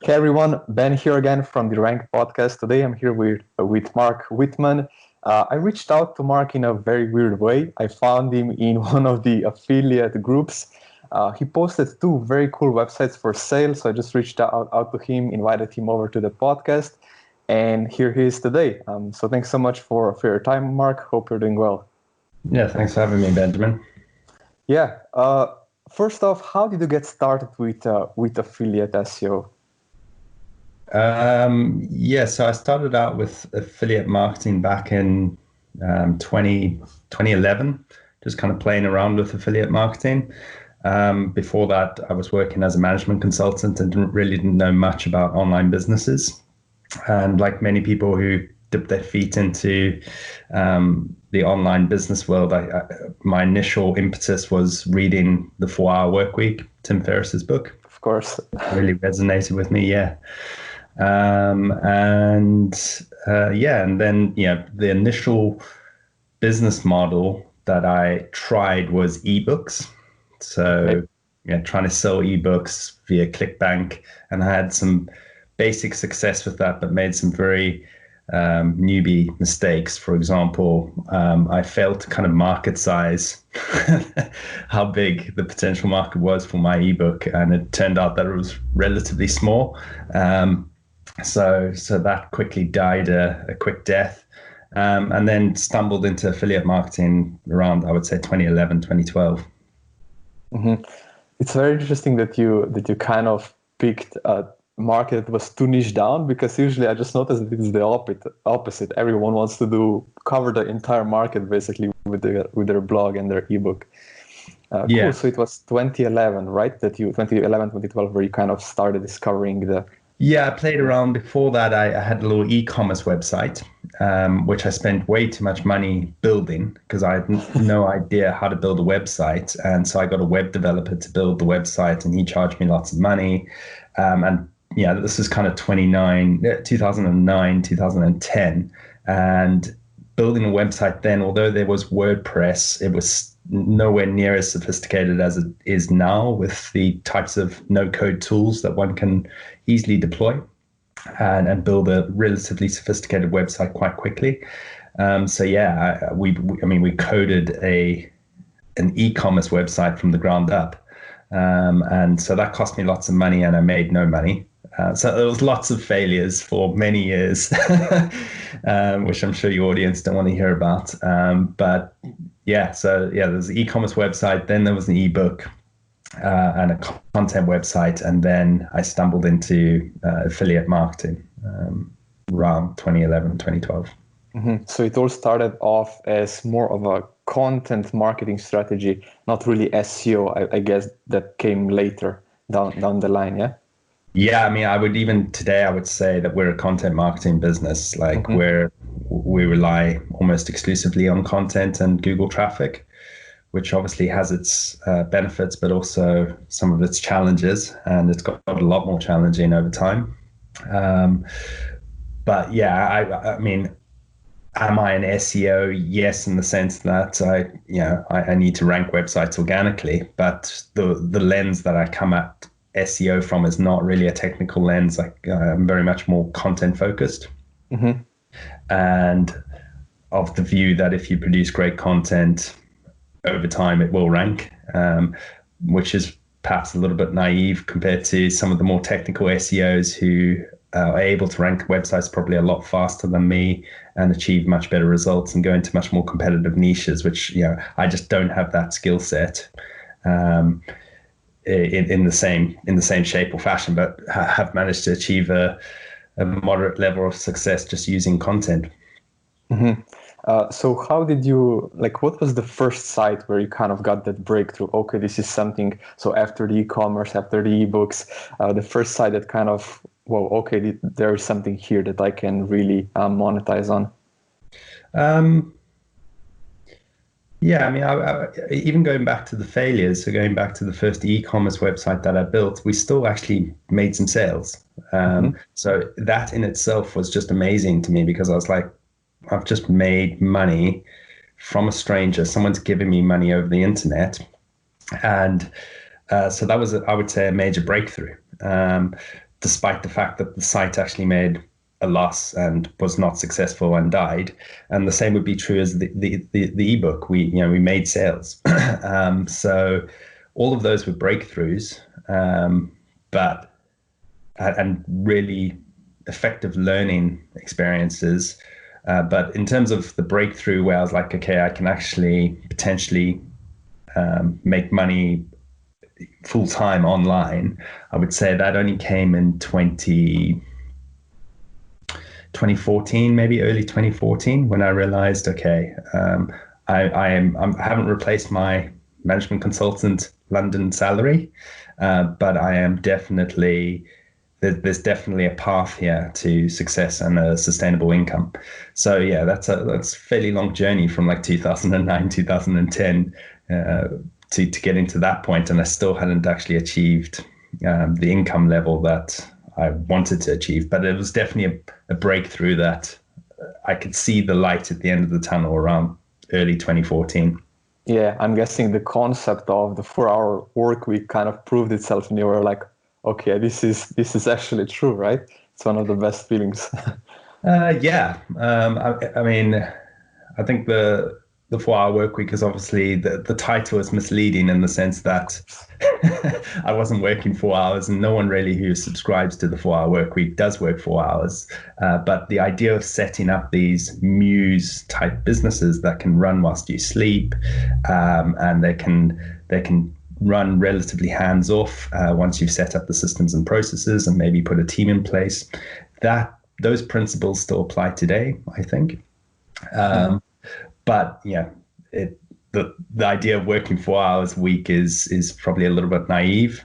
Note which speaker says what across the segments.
Speaker 1: Hey everyone, Ben here again from the Rank podcast. Today I'm here with Mark Whitman. I reached out to Mark in a very weird way. I found him in one of the affiliate groups. He posted two very cool websites for sale, so I just reached out to him, invited him over to the podcast, and here he is today. So thanks so much for your time, Mark. Hope you're doing well.
Speaker 2: Yeah, thanks for having me, Benjamin.
Speaker 1: Yeah. First off, how did you get started with affiliate SEO?
Speaker 2: So I started out with affiliate marketing back in 2011, just kind of playing around with affiliate marketing. Before that, I was working as a management consultant and didn't know much about online businesses. And like many people who dip their feet into the online business world, my initial impetus was reading The 4-Hour Workweek, Tim Ferriss's book.
Speaker 1: Of course.
Speaker 2: It really resonated with me, yeah. And then the initial business model that I tried was ebooks. So trying to sell ebooks via ClickBank, and I had some basic success with that, but made some very newbie mistakes. For example, I failed to kind of market size how big the potential market was for my ebook, and it turned out that it was relatively small. So that quickly died a quick death, and then stumbled into affiliate marketing around, I would say, 2011, 2012.
Speaker 1: Mm-hmm. It's very interesting that you kind of picked a market that was too niche down, because usually I just noticed that it's the opposite. Everyone wants to cover the entire market basically with their blog and their ebook. Cool. So it was 2011, right? 2011, 2012, where you kind of started discovering the...
Speaker 2: Yeah, I played around. Before that, I had a little e-commerce website, which I spent way too much money building because I had no idea how to build a website. And so I got a web developer to build the website, and he charged me lots of money. This is kind of 2009, 2010. And building a website then, although there was WordPress, it was nowhere near as sophisticated as it is now with the types of no-code tools that one can easily deploy and build a relatively sophisticated website quite quickly. We coded an e-commerce website from the ground up, and so that cost me lots of money, and I made no money. So there was lots of failures for many years, which I'm sure your audience don't want to hear about. There's an e-commerce website, then there was an ebook and a content website, and then I stumbled into affiliate marketing around 2011, 2012.
Speaker 1: Mm-hmm. So it all started off as more of a content marketing strategy, not really SEO. I guess that came later down the line, yeah?
Speaker 2: Yeah, I mean, I would say that we're a content marketing business. Like we rely almost exclusively on content and Google traffic, which obviously has its benefits, but also some of its challenges, and it's got a lot more challenging over time. I mean, am I an SEO? Yes, in the sense that I need to rank websites organically, but the lens that I come at SEO from is not really a technical lens. I'm very much more content focused, and of the view that if you produce great content over time, it will rank, which is perhaps a little bit naive compared to some of the more technical SEOs who are able to rank websites probably a lot faster than me and achieve much better results and go into much more competitive niches, which I just don't have that skill set. In the same shape or fashion, but have managed to achieve a moderate level of success just using content.
Speaker 1: Mm-hmm. So how did you, what was the first site where you kind of got that breakthrough? Okay, this is something. So after the e-commerce, after the ebooks, the first site that kind of, there is something here that I can really monetize on.
Speaker 2: Yeah, I mean, I even going back to the failures, so going back to the first e-commerce website that I built, we still actually made some sales. So that in itself was just amazing to me, because I was like, I've just made money from a stranger. Someone's giving me money over the internet. And so that was, I would say, a major breakthrough. despite the fact that the site actually made a loss and was not successful and died. And the same would be true as the ebook. We made sales. So all of those were breakthroughs, but and really effective learning experiences. But in terms of the breakthrough where I was like, okay, I can actually potentially make money full time online, I would say that only came in 2014, maybe early 2014, when I realized, okay, I haven't replaced my management consultant London salary, but I am definitely, there's definitely a path here to success and a sustainable income. So yeah, that's a fairly long journey from like 2009, 2010 to get into that point, and I still hadn't actually achieved the income level that I wanted to achieve. But it was definitely a breakthrough that I could see the light at the end of the tunnel around early 2014.
Speaker 1: Yeah, I'm guessing the concept of the 4-hour work week kind of proved itself, and you were like, okay, this is actually true, right? It's one of the best feelings.
Speaker 2: Yeah. I mean, I think the 4-hour work week is obviously the title is misleading in the sense that I wasn't working 4 hours, and no one really who subscribes to the 4-hour work week does work 4 hours. But the idea of setting up these muse type businesses that can run whilst you sleep, and they can run relatively hands off once you've set up the systems and processes and maybe put a team in place, that those principles still apply today, I think. But yeah, the idea of working 4 hours a week is probably a little bit naive,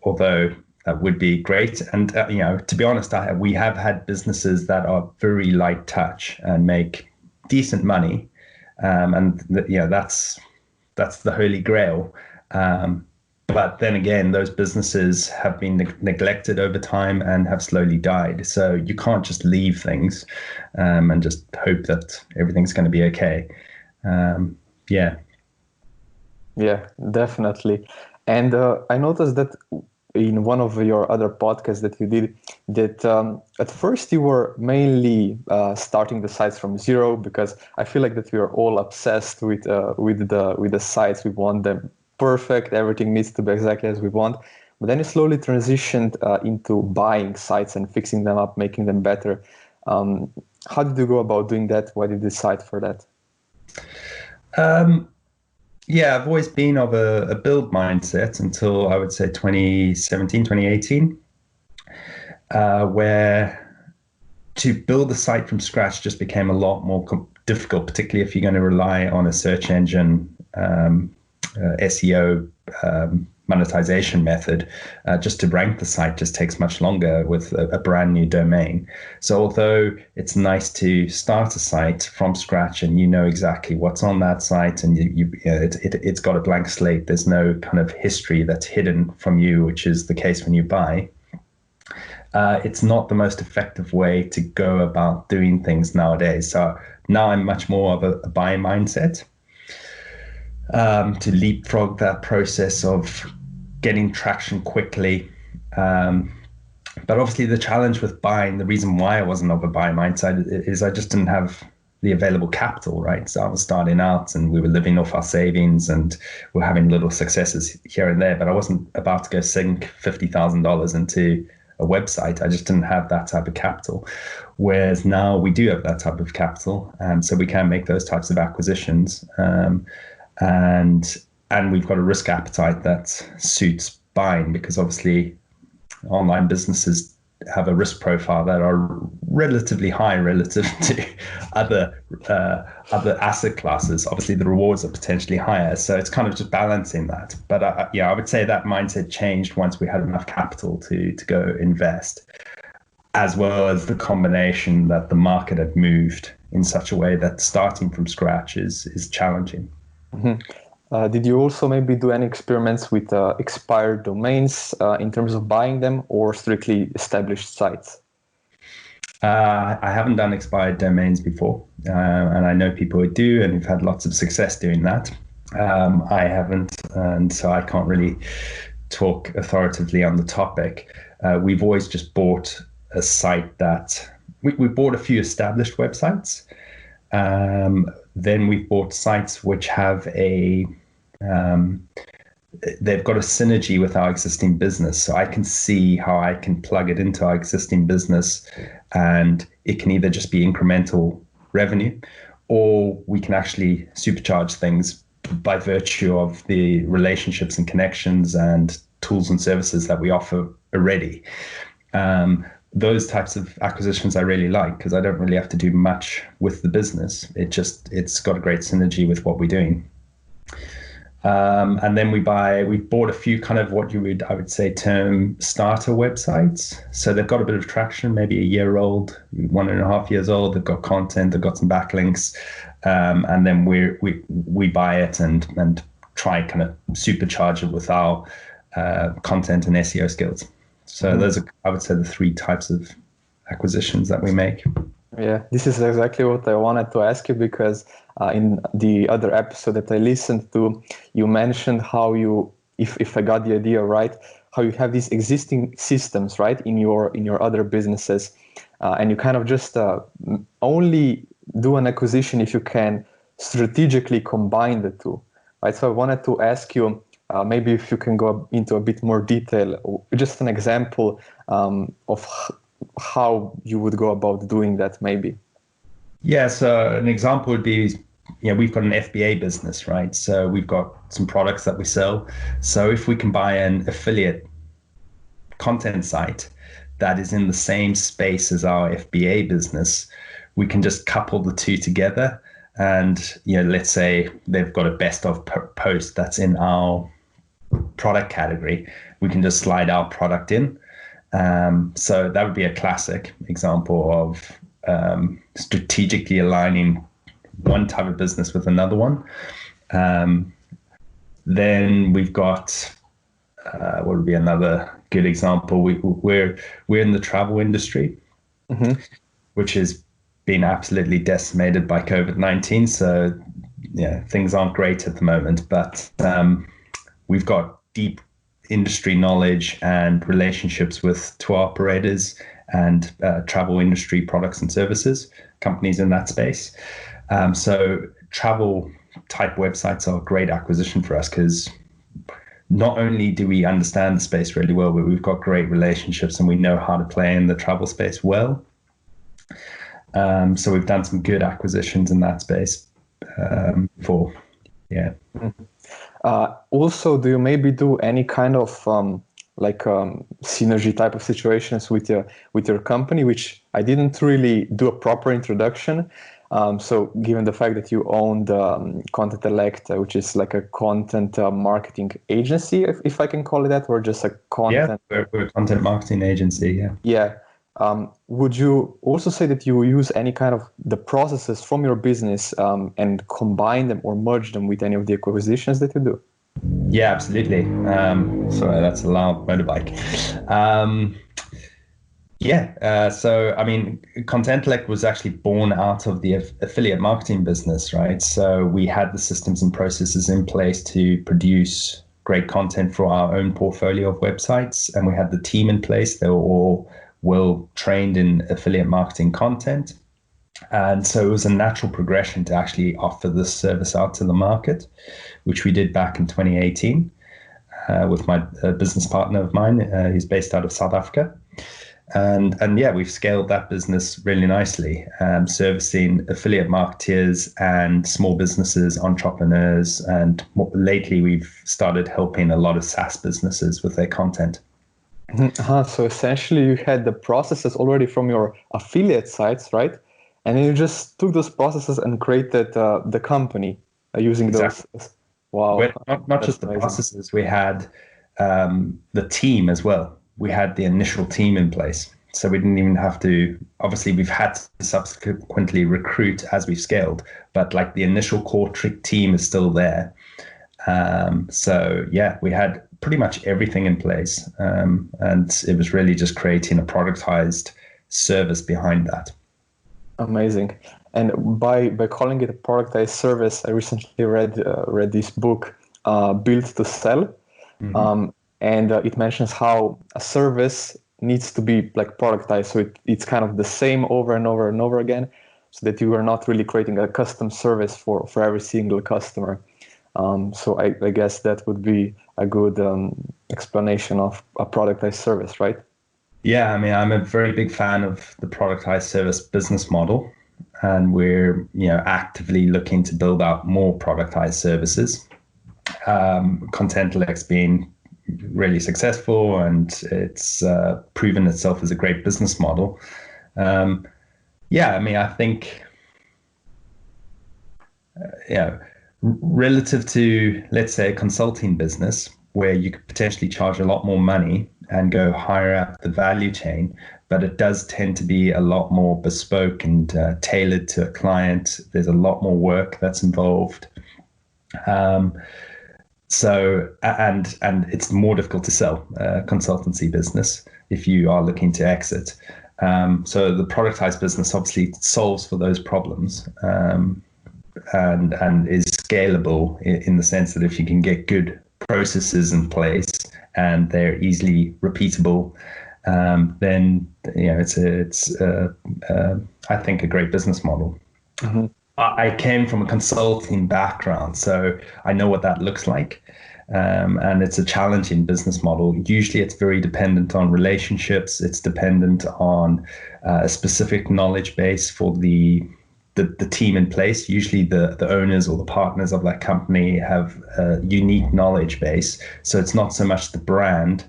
Speaker 2: although that would be great. And to be honest, we have had businesses that are very light touch and make decent money, and that's the holy grail. But then again, those businesses have been neglected over time and have slowly died. So you can't just leave things and just hope that everything's going to be okay. Yeah.
Speaker 1: Yeah, definitely. And I noticed that in one of your other podcasts that you did, that at first you were mainly starting the sites from zero, because I feel like that we are all obsessed with the sites. We want them perfect. Everything needs to be exactly as we want. But then you slowly transitioned into buying sites and fixing them up, making them better. How did you go about doing that? Why did you decide for that?
Speaker 2: Yeah, I've always been of a build mindset until I would say 2017, 2018, where to build a site from scratch just became a lot more difficult, particularly if you're going to rely on a search engine SEO monetization method. Just to rank the site just takes much longer with a brand new domain. So although it's nice to start a site from scratch and you know exactly what's on that site, and it's got a blank slate, there's no kind of history that's hidden from you, which is the case when you buy. It's not the most effective way to go about doing things nowadays. So now I'm much more of a buy mindset. To leapfrog that process of getting traction quickly. But obviously the challenge with buying, the reason why I wasn't of a buy mindset is I just didn't have the available capital, right? So I was starting out and we were living off our savings and we're having little successes here and there, but I wasn't about to go sink $50,000 into a website. I just didn't have that type of capital. Whereas now we do have that type of capital. So we can make those types of acquisitions. And we've got a risk appetite that suits buying, because obviously online businesses have a risk profile that are relatively high relative to other asset classes. Obviously the rewards are potentially higher, so it's kind of just balancing that. But I would say that mindset changed once we had enough capital to go invest, as well as the combination that the market had moved in such a way that starting from scratch is challenging.
Speaker 1: Mm-hmm. Did you also maybe do any experiments with expired domains in terms of buying them, or strictly established sites?
Speaker 2: I haven't done expired domains before, and I know people who do and who've had lots of success doing that. I haven't, and so I can't really talk authoritatively on the topic. We've always just bought a site that we bought a few established websites. Then we've bought sites which have they've got a synergy with our existing business. So I can see how I can plug it into our existing business, and it can either just be incremental revenue, or we can actually supercharge things by virtue of the relationships and connections and tools and services that we offer already. Those types of acquisitions I really like, because I don't really have to do much with the business. It's got a great synergy with what we're doing. And then we bought a few kind of what I would say term starter websites. So they've got a bit of traction, maybe a year old, 1.5 years old. They've got content, they've got some backlinks. And then we buy it and try kind of supercharge it with our content and SEO skills. So those are, I would say, the three types of acquisitions that we make.
Speaker 1: Yeah, this is exactly what I wanted to ask you, because in the other episode that I listened to, you mentioned how you, if I got the idea right, how you have these existing systems, right, in your other businesses, and you kind of just only do an acquisition if you can strategically combine the two, right? So I wanted to ask you, maybe if you can go into a bit more detail, just an example of how you would go about doing that, maybe.
Speaker 2: Yeah, so an example would be, we've got an FBA business, right? So we've got some products that we sell. So if we can buy an affiliate content site that is in the same space as our FBA business, we can just couple the two together. And, let's say they've got a best of post that's in our product category. We can just slide our product in. So that would be a classic example of strategically aligning one type of business with another one. Then we've got what would be another good example? We're in the travel industry, which has been absolutely decimated by COVID-19. So things aren't great at the moment, but we've got deep industry knowledge and relationships with tour operators and travel industry products and services companies in that space. So travel type websites are a great acquisition for us, because not only do we understand the space really well, but we've got great relationships and we know how to play in the travel space well. So we've done some good acquisitions in that space before. Yeah.
Speaker 1: Also, do you maybe do any kind of synergy type of situations with your company, which I didn't really do a proper introduction. So given the fact that you own the Content Elect, which is like a content marketing agency, if I can call it that, or just a content...
Speaker 2: Yeah, we're a content marketing agency, yeah.
Speaker 1: Yeah. Would you also say that you use any kind of the processes from your business and combine them or merge them with any of the acquisitions that you do?
Speaker 2: Yeah, absolutely. Sorry, that's a loud motorbike. So, I mean, Content-Elect was actually born out of the affiliate marketing business, right? So we had the systems and processes in place to produce great content for our own portfolio of websites. And we had the team in place. They were all well trained in affiliate marketing content. And so it was a natural progression to actually offer this service out to the market, which we did back in 2018 with my business partner of mine, who's based out of South Africa. And yeah, we've scaled that business really nicely, servicing affiliate marketeers and small businesses, entrepreneurs. And lately, we've started helping a lot of SaaS businesses with their content.
Speaker 1: So essentially, you had the processes already from your affiliate sites, right? And then you just took those processes and created the company using those. Wow.
Speaker 2: Not just the processes, we had the team as well. We had the initial team in place. So we didn't even have to, obviously we've had to subsequently recruit as we've scaled, but like the initial core team is still there. So yeah, we had pretty much everything in place. And it was really just creating a productized service behind that.
Speaker 1: Amazing. And by calling it a productized service, I recently read this book, Built to Sell. Mm-hmm. and it mentions how a service needs to be like productized, so it's kind of the same over and over and over again, so that you are not really creating a custom service for every single customer. So I guess that would be a good explanation of a productized service, right?
Speaker 2: Yeah, I mean, I'm a very big fan of the productized service business model, and we're actively looking to build out more productized services. Contentlex being really successful, and it's proven itself as a great business model. Yeah, I mean, I think, relative to, let's say, a consulting business where you could potentially charge a lot more money and go higher up the value chain, but it does tend to be a lot more bespoke and tailored to a client. There's a lot more work that's involved. So, and it's more difficult to sell a consultancy business if you are looking to exit. So the productized business obviously solves for those problems, and is scalable in the sense that if you can get good processes in place and they're easily repeatable, then it's I think a great business model. Mm-hmm. I came from a consulting background, so I know what that looks like. And it's a challenging business model. Usually it's very dependent on relationships. It's dependent on a specific knowledge base for the team in place. Usually the owners or the partners of that company have a unique knowledge base. So it's not so much the brand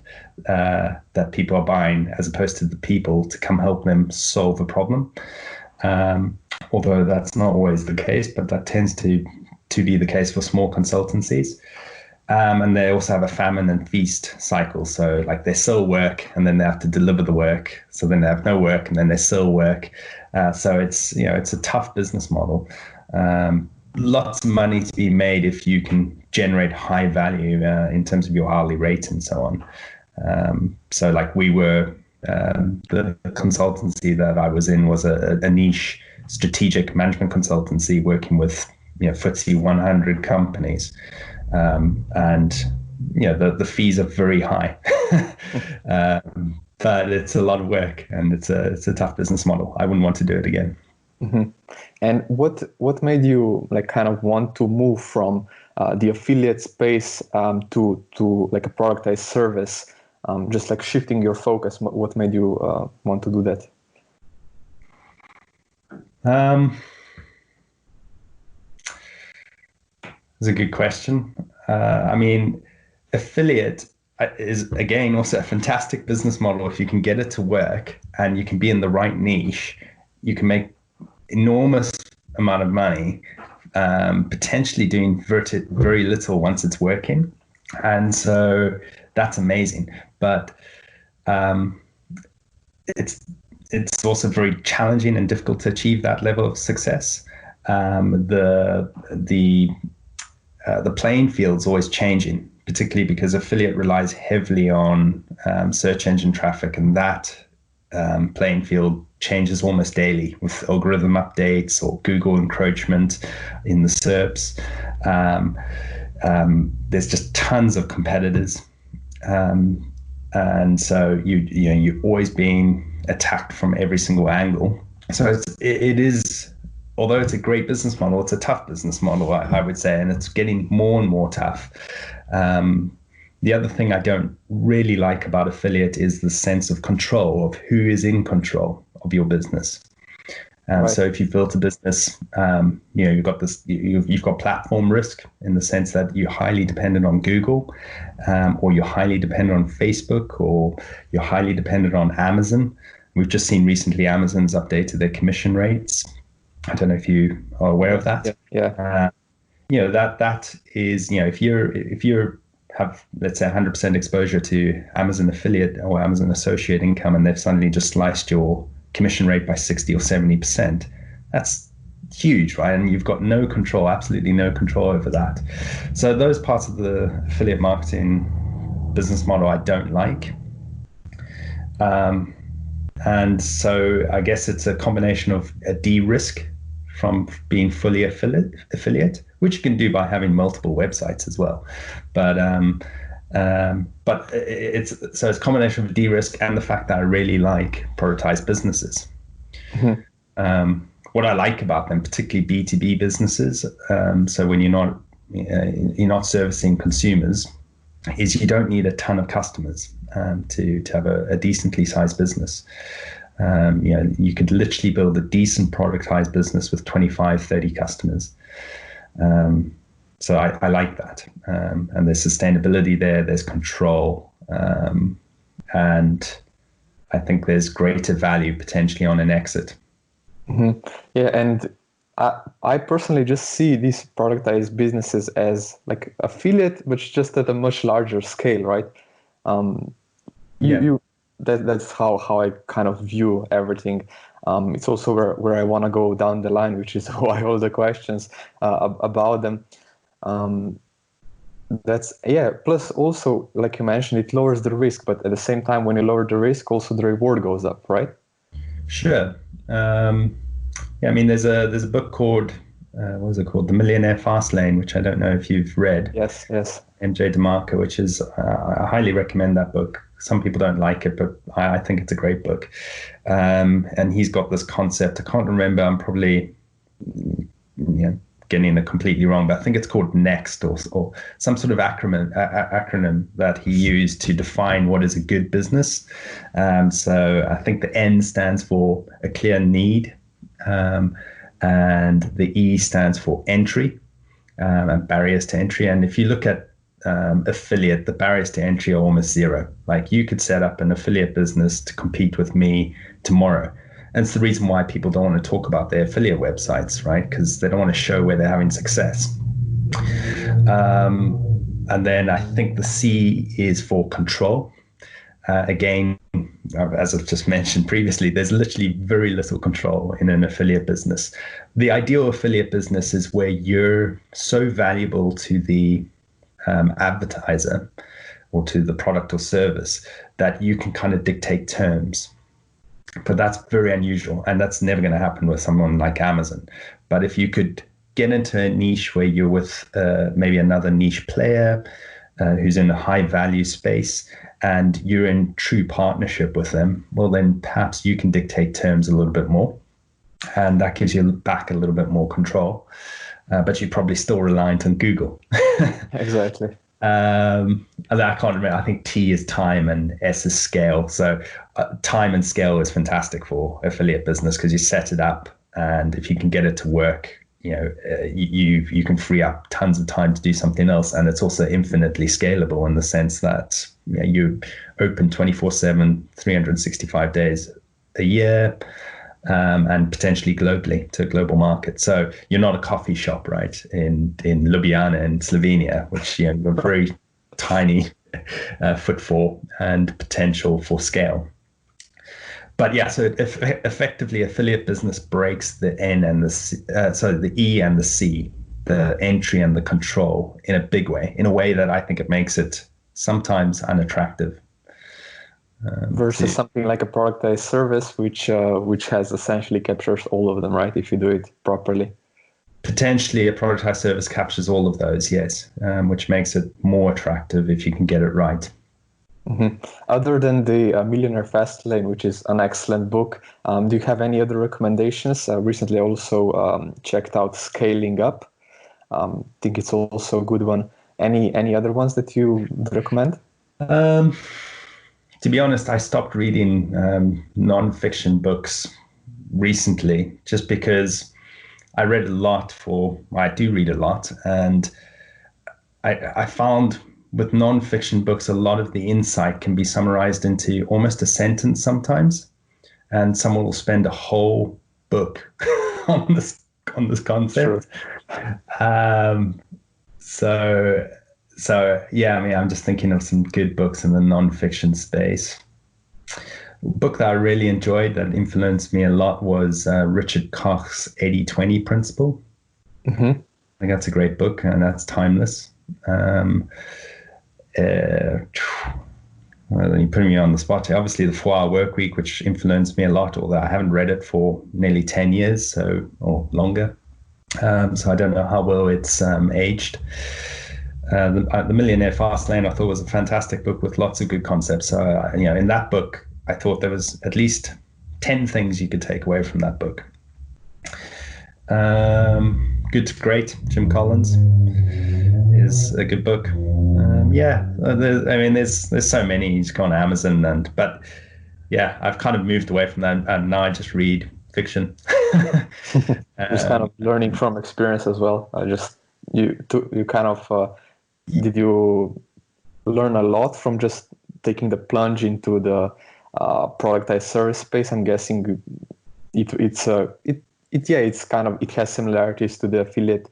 Speaker 2: that people are buying as opposed to the people to come help them solve a problem. Although that's not always the case, but that tends to be the case for small consultancies. And they also have a famine and feast cycle. So like they sell work and then they have to deliver the work. So then they have no work and then they sell work. So it's a tough business model. Lots of money to be made if you can generate high value in terms of your hourly rate and so on. So like we were, the consultancy that I was in was a niche strategic management consultancy working with FTSE 100 companies. And the fees are very high, but it's a lot of work and it's a tough business model. I wouldn't want to do it again.
Speaker 1: Mm-hmm. And what made you like kind of want to move from the affiliate space to like a productized service, just like shifting your focus? What made you want to do that?
Speaker 2: That's a good question. I mean, affiliate is, again, also a fantastic business model. If you can get it to work and you can be in the right niche, you can make enormous amount of money, potentially doing very little once it's working. And so that's amazing. But it's also very challenging and difficult to achieve that level of success. The playing field's always changing, particularly because affiliate relies heavily on search engine traffic, and that playing field changes almost daily with algorithm updates or Google encroachment in the SERPs. There's just tons of competitors, and so you're always being attacked from every single angle. So it is. Although it's a great business model, it's a tough business model, I would say, and it's getting more and more tough. The other thing I don't really like about affiliate is the sense of control, of who is in control of your business. Right. So if you've built a business, you've got platform risk in the sense that you're highly dependent on Google, or you're highly dependent on Facebook, or you're highly dependent on Amazon. We've just seen recently Amazon's updated their commission rates. I don't know if you are aware of that.
Speaker 1: Yeah.
Speaker 2: That is, if you have, let's say, 100% exposure to Amazon affiliate or Amazon associate income, and they've suddenly just sliced your commission rate by 60 or 70%, that's huge, right? And you've got no control, absolutely no control over that. So those parts of the affiliate marketing business model I don't like. And so I guess it's a combination of a de-risk from being fully affiliate, which you can do by having multiple websites as well. But But it's a combination of de-risk and the fact that I really like productized businesses.
Speaker 1: Mhm.
Speaker 2: What I like about them, particularly B2B businesses, so when you're not servicing consumers, is you don't need a ton of customers to have a decently sized business. You could literally build a decent productized business with 25, 30 customers. So I like that. And there's sustainability there, there's control, and I think there's greater value potentially on an exit.
Speaker 1: Mhm. Yeah, and I personally just see these productized businesses as like affiliate, but just at a much larger scale, right? Um,
Speaker 2: Yeah,
Speaker 1: you that's how I kind of view everything. It's also where I want to go down the line, which is why all the questions about them. Um, that's yeah. Plus, also, like you mentioned, it lowers the risk, but at the same time, when you lower the risk, also the reward goes up, right?
Speaker 2: sure. Yeah, I mean, there's a book called what is it called, The Millionaire Fast Lane, which I don't know if you've read.
Speaker 1: Yes, yes.
Speaker 2: MJ DeMarco, which is I highly recommend that book. Some people don't like it, but I think it's a great book. And he's got this concept. I can't remember. I'm probably getting it completely wrong, but I think it's called Next or some sort of acronym that he used to define what is a good business. So I think the N stands for a clear need, and the E stands for entry, and barriers to entry. And if you look at affiliate, the barriers to entry are almost zero. Like you could set up an affiliate business to compete with me tomorrow. And it's the reason why people don't want to talk about their affiliate websites, right? Because they don't want to show where they're having success. And then I think the C is for control. Again, as I've just mentioned previously, there's literally very little control in an affiliate business. The ideal affiliate business is where you're so valuable to the advertiser or to the product or service that you can kind of dictate terms. But that's very unusual, and that's never going to happen with someone like Amazon. But if you could get into a niche where you're with maybe another niche player who's in a high value space and you're in true partnership with them, well, then perhaps you can dictate terms a little bit more. And that gives you back a little bit more control. But you're probably still reliant on Google.
Speaker 1: Exactly.
Speaker 2: And I can't remember. I think T is time and S is scale. So time and scale is fantastic for affiliate business because you set it up, and if you can get it to work, you can free up tons of time to do something else, and it's also infinitely scalable in the sense that you open 24/7, 365 days a year. And potentially globally to a global market. So you're not a coffee shop, right, in Ljubljana in Slovenia, which a very tiny footfall and potential for scale. But yeah, so effectively, affiliate business breaks the N and the C, the E and the C, the entry and the control in a big way, in a way that I think it makes it sometimes unattractive.
Speaker 1: Versus something like a productized service, which has essentially captures all of them, right? If you do it properly.
Speaker 2: Potentially, a productized service captures all of those, yes, which makes it more attractive if you can get it right.
Speaker 1: Mm-hmm. Other than the Millionaire Fastlane, which is an excellent book, do you have any other recommendations? Recently, I also checked out Scaling Up. I think it's also a good one. Any other ones that you recommend?
Speaker 2: To be honest, I stopped reading non-fiction books recently just because I read a lot I do read a lot. And I found with non-fiction books, a lot of the insight can be summarized into almost a sentence sometimes. And someone will spend a whole book on this
Speaker 1: True.
Speaker 2: concept. Um, so yeah, I mean, I'm just thinking of some good books in the non-fiction space. A book that I really enjoyed that influenced me a lot was Richard Koch's 80/20 principle.
Speaker 1: Mm-hmm.
Speaker 2: I think that's a great book and that's timeless. Well, you're putting me on the spot here. Obviously, the 4-Hour Work Week, which influenced me a lot, although I haven't read it for nearly 10 years, or longer. So I don't know how well it's aged. The Millionaire Fast Lane, I thought was a fantastic book with lots of good concepts. So, in that book, I thought there was at least 10 things you could take away from that book. Good to Great, Jim Collins, is a good book. There's so many. You just go on Amazon, but yeah, I've kind of moved away from that, and now I just read fiction.
Speaker 1: Just kind of learning from experience as well. Did you learn a lot from just taking the plunge into the productized service space? I'm guessing it has similarities to the affiliate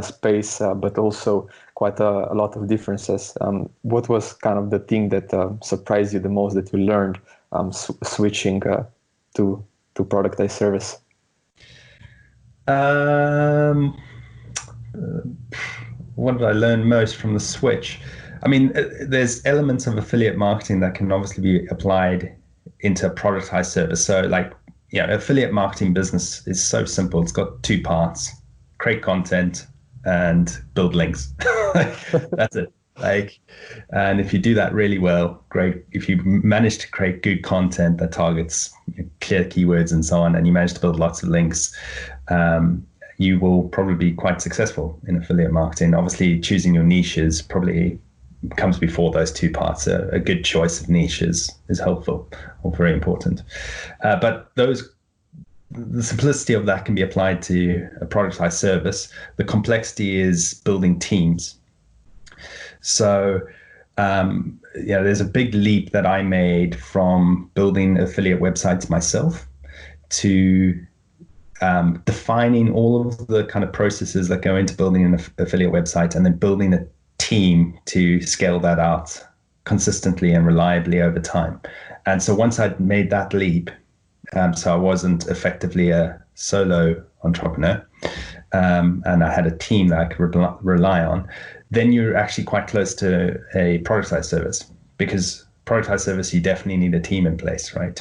Speaker 1: space, but also quite a lot of differences. What was kind of the thing that surprised you the most that you learned switching to productized service?
Speaker 2: What did I learn most from the switch? I mean, there's elements of affiliate marketing that can obviously be applied into a productized service. So affiliate marketing business is so simple. It's got two parts: create content and build links. That's it. And if you do that really well, great. If you manage to create good content that targets clear keywords and so on, and you manage to build lots of links, you will probably be quite successful in affiliate marketing. Obviously, choosing your niches probably comes before those two parts. A good choice of niches is helpful or very important. But the simplicity of that can be applied to a productized service. The complexity is building teams. So, there's a big leap that I made from building affiliate websites myself to defining all of the kind of processes that go into building an affiliate website, and then building a team to scale that out consistently and reliably over time. And so once I'd made that leap, so I wasn't effectively a solo entrepreneur, and I had a team that I could rely on, then you're actually quite close to a productized service, because productized service, you definitely need a team in place, right?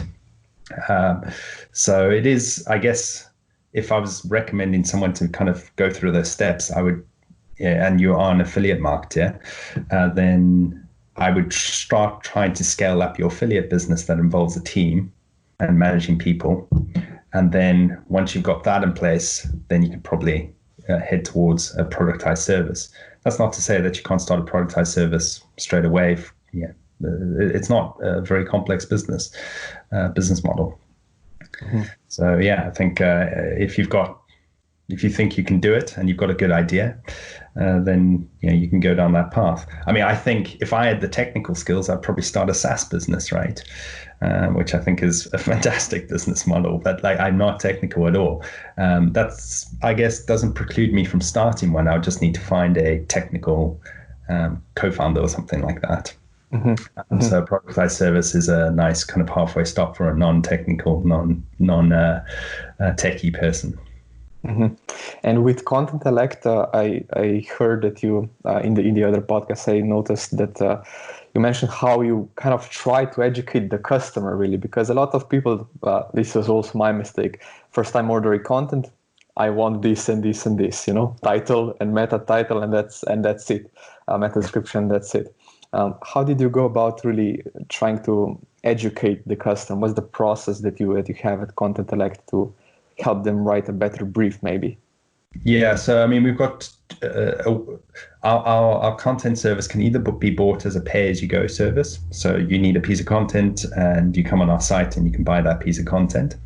Speaker 2: So it is, I guess, if I was recommending someone to kind of go through those steps, and you are an affiliate marketer, then I would start trying to scale up your affiliate business that involves a team and managing people. And then once you've got that in place, then you can probably head towards a productized service. That's not to say that you can't start a productized service straight away. It's not a very complex business model. Mm-hmm. So I think if you think you can do it and you've got a good idea, then you can go down that path. I mean, I think if I had the technical skills, I'd probably start a SaaS business, right? Which I think is a fantastic business model, but I'm not technical at all. That's, I guess, doesn't preclude me from starting one. I would just need to find a technical co-founder or something like that. Mm-hmm. So Productized Service is a nice kind of halfway stop for a non-technical, non-techie person.
Speaker 1: Mm-hmm. And with Content-Elect, I heard that you in the other podcast, I noticed that you mentioned how you kind of try to educate the customer, really, because a lot of people, this was also my mistake, first time ordering content, I want this and this and this, title and meta title, and that's it, meta description, that's it. How did you go about really trying to educate the customer? What's the process that you have at Content-Elect to help them write a better brief, maybe?
Speaker 2: Yeah, so I mean, we've got our content service can either be bought as a pay-as-you-go service. So you need a piece of content and you come on our site and you can buy that piece of content.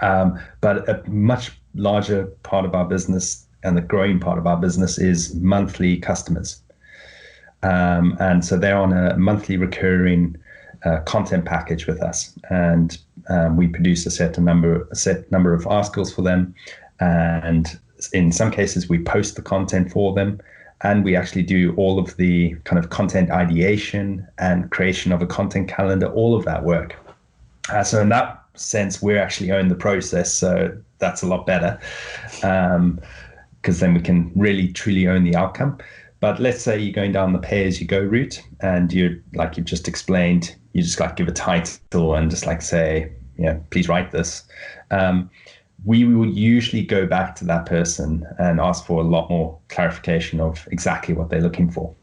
Speaker 2: But a much larger part of our business and the growing part of our business is monthly customers. And so they're on a monthly recurring content package with us, and we produce a set number of articles for them, and in some cases we post the content for them, and we actually do all of the kind of content ideation and creation of a content calendar, all of that work. So in that sense, we actually own the process, so that's a lot better, because then we can really truly own the outcome. But let's say you're going down the pay-as-you-go route, and you've just explained, you just give a title and just say, please write this. we will usually go back to that person and ask for a lot more clarification of exactly what they're looking for.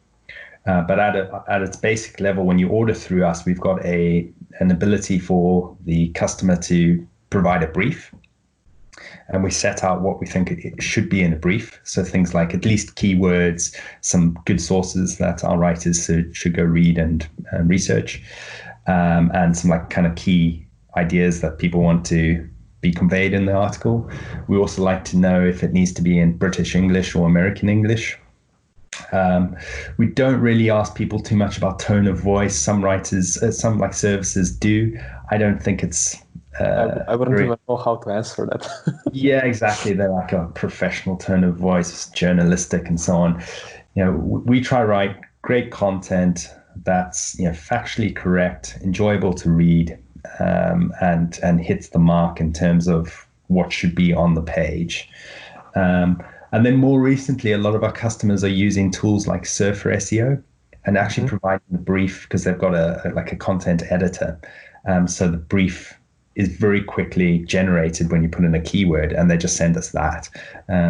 Speaker 2: But at its basic level, when you order through us, we've got an ability for the customer to provide a brief. And we set out what we think it should be in a brief. So things like at least keywords, some good sources that our writers should go read and research, and some like kind of key ideas that people want to be conveyed in the article. We also like to know if it needs to be in British English or American English. We don't really ask people too much about tone of voice. Some writers, some like services do. I don't think it's
Speaker 1: I wouldn't even know how to answer that.
Speaker 2: yeah, exactly. They're like a professional tone of voice, journalistic, and so on. We try to write great content that's factually correct, enjoyable to read, and hits the mark in terms of what should be on the page. And then more recently, a lot of our customers are using tools like Surfer SEO and actually providing the brief because they've got a content editor. So the brief is very quickly generated when you put in a keyword, and they just send us that.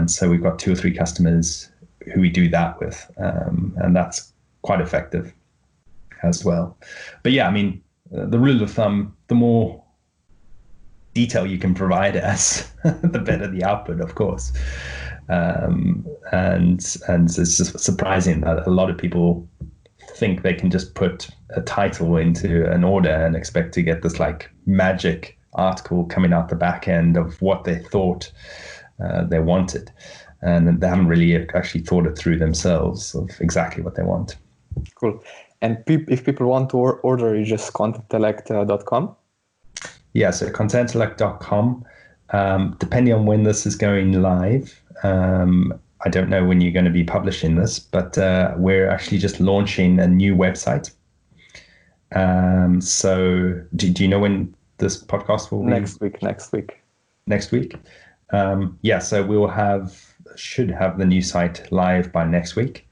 Speaker 2: So we've got 2 or 3 customers who we do that with, and that's quite effective as well. But yeah, I mean, the rule of thumb, the more detail you can provide us, the better the output, of course. And it's just surprising that a lot of people think they can just put a title into an order and expect to get this like magic article coming out the back end of what they thought they wanted, and they haven't really actually thought it through themselves of exactly what they want.
Speaker 1: Cool. And if people want to order, you just contentellect.com.
Speaker 2: Yeah, so contentellect.com. Depending on when this is going live, I don't know when you're going to be publishing this, but we're actually just launching a new website. So do you know when this podcast will be?
Speaker 1: Next week.
Speaker 2: Next week? Yeah, so should have the new site live by next week.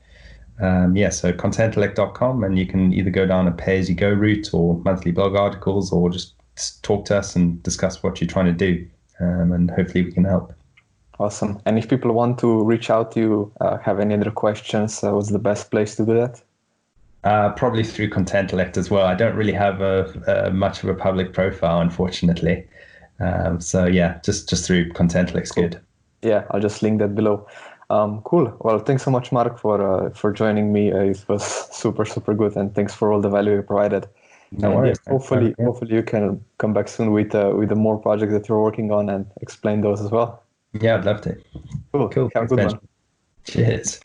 Speaker 2: So contentellect.com, and you can either go down a pay-as-you-go route or monthly blog articles, or just talk to us and discuss what you're trying to do, and hopefully we can help.
Speaker 1: Awesome. And if people want to reach out to you, have any other questions, what's the best place to do that?
Speaker 2: Probably through Contentellect as well. I don't really have much of a public profile, unfortunately. So yeah, just through Contentellect's
Speaker 1: Cool.
Speaker 2: good.
Speaker 1: Yeah, I'll just link that below. Cool. Well, thanks so much, Mark, for joining me. It was super, super good, and thanks for all the value you provided.
Speaker 2: No worries.
Speaker 1: Yeah, hopefully you can come back soon with the more projects that you're working on and explain those as well.
Speaker 2: Yeah, I'd love to.
Speaker 1: Cool. Have a good one.
Speaker 2: Cheers.